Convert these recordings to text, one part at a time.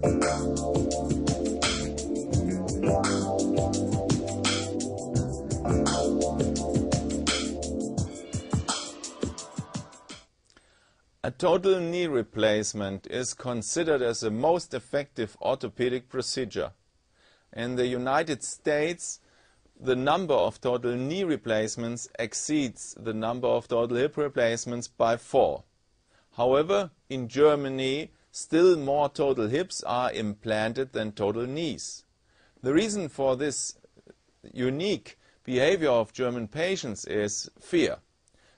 A total knee replacement is considered as the most effective orthopedic procedure. In the United States, the number of total knee replacements exceeds the number of total hip replacements by 4. However, in Germany, still more total hips are implanted than total knees. The reason for this unique behavior of German patients is fear.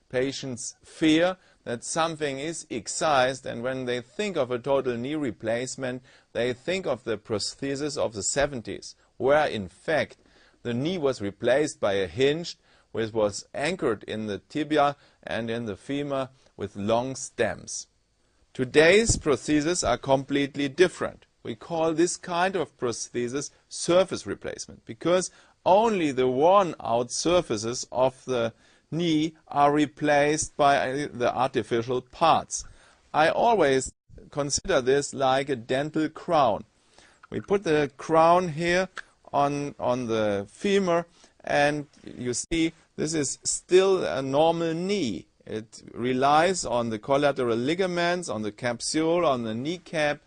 Patients fear that something is excised, and when they think of a total knee replacement, they think of the prosthesis of the 70s, where in fact the knee was replaced by a hinge which was anchored in the tibia and in the femur with long stems. Today's prostheses are completely different. We call this kind of prosthesis surface replacement, because only the worn-out surfaces of the knee are replaced by the artificial parts. I always consider this like a dental crown. We put the crown here on the femur, and you see this is still a normal knee. It relies on the collateral ligaments, on the capsule, on the kneecap,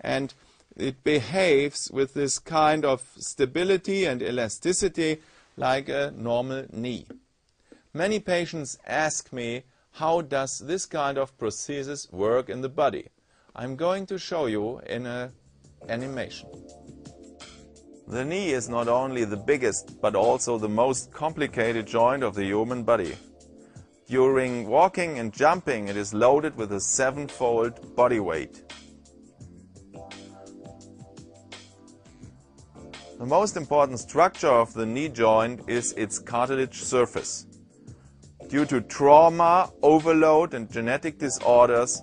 and it behaves with this kind of stability and elasticity like a normal knee. Many patients ask me, how does this kind of prosthesis work in the body? I'm going to show you in an animation. The knee is not only the biggest, but also the most complicated joint of the human body. During walking and jumping, it is loaded with a 7-fold body weight. The most important structure of the knee joint is its cartilage surface. Due to trauma, overload and genetic disorders,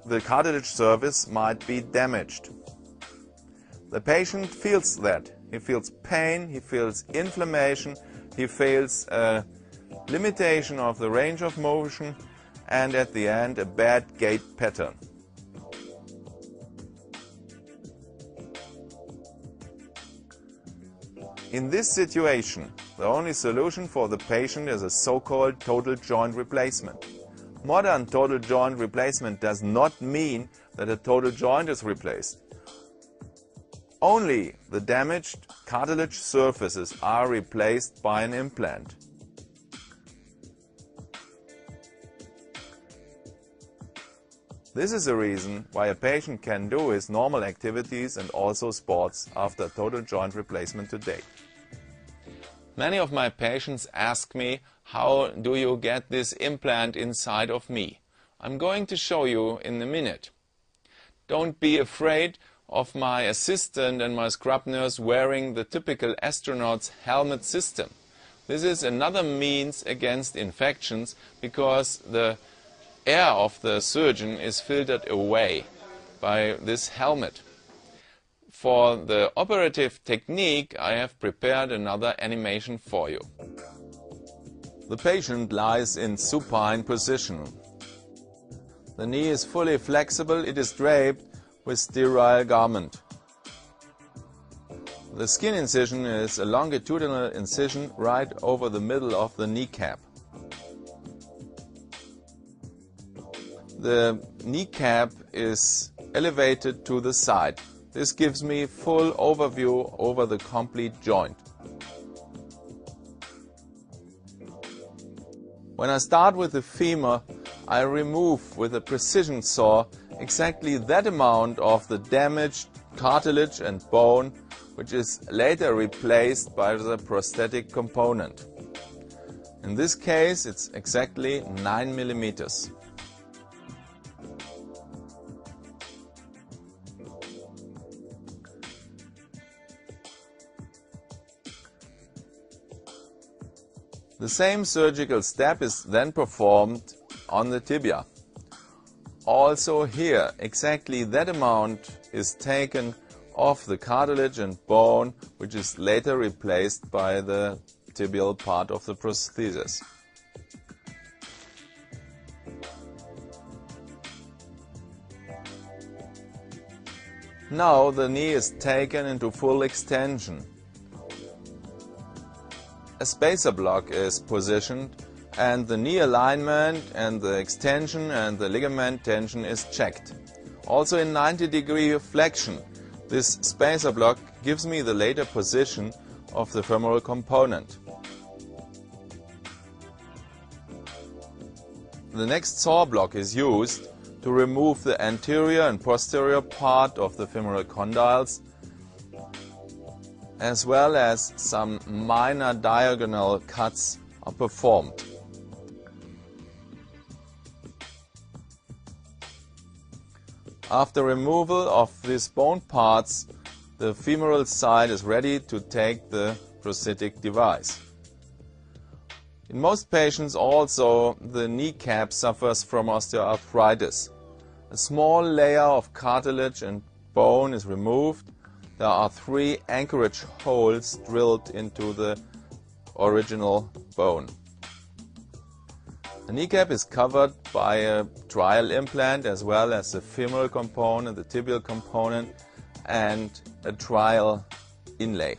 the cartilage surface might be damaged. The patient feels that. He feels pain, he feels inflammation, he feels a limitation of the range of motion, and at the end a bad gait pattern. In this situation, the only solution for the patient is a so-called total joint replacement. Modern total joint replacement does not mean that a total joint is replaced. Only the damaged cartilage surfaces are replaced by an implant. This is the reason why a patient can do his normal activities and also sports after total joint replacement today. Many of my patients ask me, how do you get this implant inside of me? I'm going to show you in a minute. Don't be afraid of my assistant and my scrub nurse wearing the typical astronaut's helmet system. This is another means against infections, because the air of the surgeon is filtered away by this helmet. For the operative technique, I have prepared another animation for you. The patient lies in supine position. The knee is fully flexible, it is draped with sterile garment. The skin incision is a longitudinal incision right over the middle of the kneecap. The kneecap is elevated to the side. This gives me full overview over the complete joint. When I start with the femur, I remove with a precision saw exactly that amount of the damaged cartilage and bone, which is later replaced by the prosthetic component. In this case, it's exactly 9 millimeters. The same surgical step is then performed on the tibia. Also here, exactly that amount is taken off the cartilage and bone, which is later replaced by the tibial part of the prosthesis. Now the knee is taken into full extension. A spacer block is positioned and the knee alignment and the extension and the ligament tension is checked. Also in 90-degree flexion, this spacer block gives me the later position of the femoral component. The next saw block is used to remove the anterior and posterior part of the femoral condyles, as well as some minor diagonal cuts are performed. After removal of these bone parts, the femoral side is ready to take the prosthetic device. In most patients also the kneecap suffers from osteoarthritis. A small layer of cartilage and bone is removed. There are 3 anchorage holes drilled into the original bone. The kneecap is covered by a trial implant as well as the femoral component, the tibial component and a trial inlay.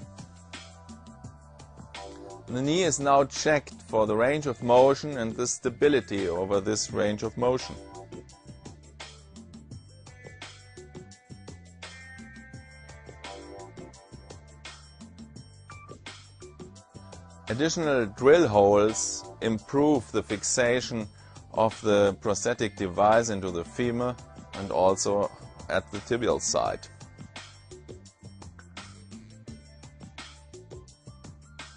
The knee is now checked for the range of motion and the stability over this range of motion. Additional drill holes improve the fixation of the prosthetic device into the femur and also at the tibial side.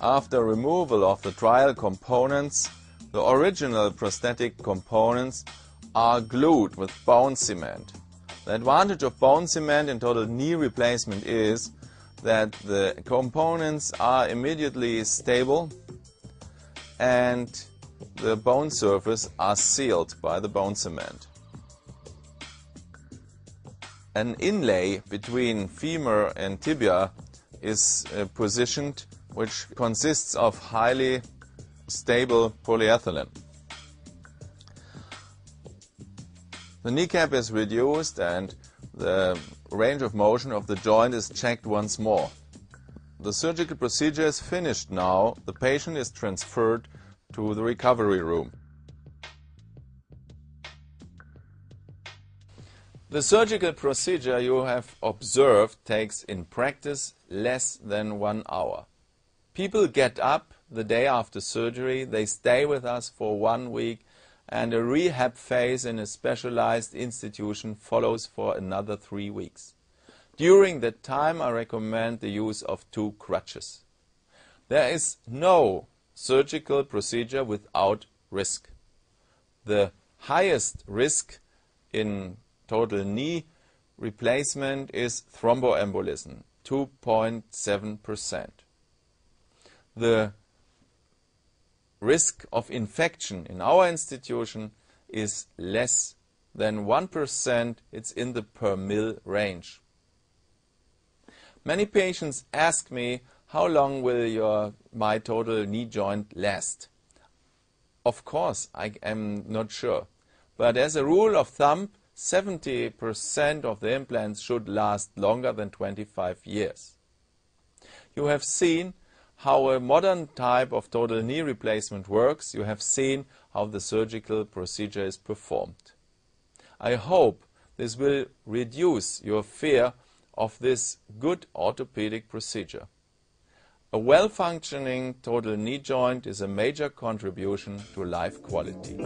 After removal of the trial components, the original prosthetic components are glued with bone cement. The advantage of bone cement in total knee replacement is that the components are immediately stable and the bone surface are sealed by the bone cement. An inlay between femur and tibia is positioned, which consists of highly stable polyethylene. The kneecap is reduced and the range of motion of the joint is checked once more. The surgical procedure is finished now. The patient is transferred to the recovery room. The surgical procedure you have observed takes in practice less than 1 hour. People get up the day after surgery, they stay with us for 1 week, and a rehab phase in a specialized institution follows for another 3 weeks. During that time, I recommend the use of 2 crutches. There is no surgical procedure without risk. The highest risk in total knee replacement is thromboembolism, 2.7%. The risk of infection in our institution is less than 1%. It's in the per mil range. Many patients ask me, how long will my total knee joint last? Of course, I am not sure. But as a rule of thumb, 70% of the implants should last longer than 25 years. You have seen how a modern type of total knee replacement works. You have seen how the surgical procedure is performed. I hope this will reduce your fear of this good orthopedic procedure. A well-functioning total knee joint is a major contribution to life quality.